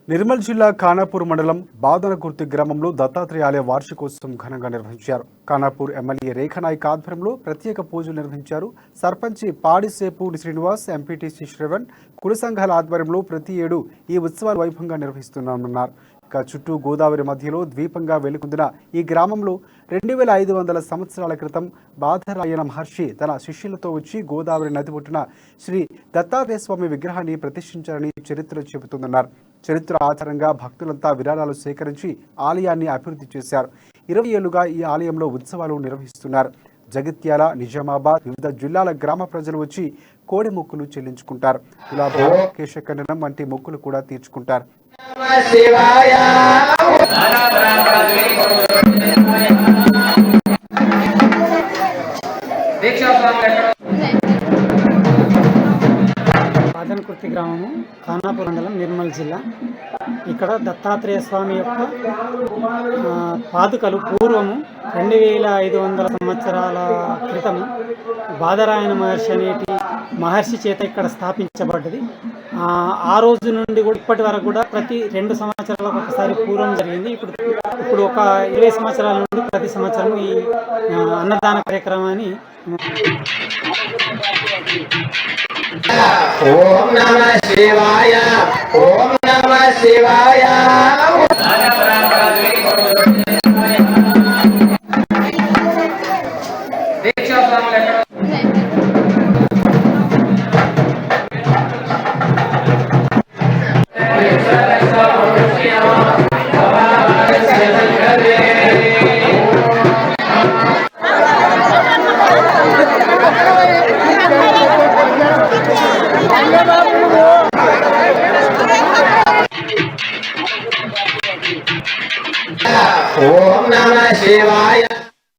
నిర్మల్ జిల్లా ఖానాపూర్ మండలం బాదనకుర్తి గ్రామంలో దత్తాత్రేయ ఆలయ వార్షికోత్సవం ఘనంగా నిర్వహించారు. ఖానాపూర్ ఎమ్మెల్యే రేఖనాయక్ ఆధ్వర్యంలో ప్రత్యేక పూజలు నిర్వహించారు. సర్పంచి పాడిసేపు శ్రీనివాస్, ఎంపీటీసీ శ్రవణ్, కుల సంఘాల ఆధ్వర్యంలో ప్రతి ఏడు ఈ ఉత్సవాలు వైభవంగా నిర్వహిస్తున్నామన్నారు. ఇక చుట్టూ గోదావరి మధ్యలో ద్వీపంగా వెలుగొందిన ఈ గ్రామంలో 2500 సంవత్సరాల క్రితం బాదరాయణ మహర్షి తన శిష్యులతో వచ్చి గోదావరి నది ఒడ్డున శ్రీ దత్తాత్రేయ స్వామి విగ్రహాన్ని ప్రతిష్ఠించారని చరిత్ర చెబుతుందన్నారు. చరిత్ర ఆధారంగా భక్తులంతా విరాళాలు సేకరించి ఆలయాన్ని అభివృద్ధి చేశారు. 20 ఏళ్లుగా ఈ ఆలయంలో ఉత్సవాలు నిర్వహిస్తున్నారు. జగిత్యాల, నిజామాబాద్, వివిధ జిల్లాల గ్రామ ప్రజలు వచ్చి కోడి మొక్కులు చెల్లించుకుంటారు. గులాబీ, కేశఖండనం వంటి మొక్కులు కూడా తీర్చుకుంటారు. బాదనకుర్తి గ్రామము, ఖానాపూర్ మండలం, నిర్మల్ జిల్లా. ఇక్కడ దత్తాత్రేయ స్వామి యొక్క పాదుకలు పూర్వము 2500 సంవత్సరాల క్రితము బాదరాయణ మహర్షి అనేటి మహర్షి చేత ఇక్కడ స్థాపించబడ్డది. ఆ రోజు నుండి కూడా ఇప్పటి వరకు కూడా ప్రతి 2 సంవత్సరాలకు ఒకసారి పూర్వం జరిగింది. ఇప్పుడు ఒక 20 సంవత్సరాల నుండి ప్రతి సంవత్సరం ఈ అన్నదాన కార్యక్రమాన్ని ఓం నమః శివాయ, ఓం నమః శివాయ. ఓం నమః శివాయ.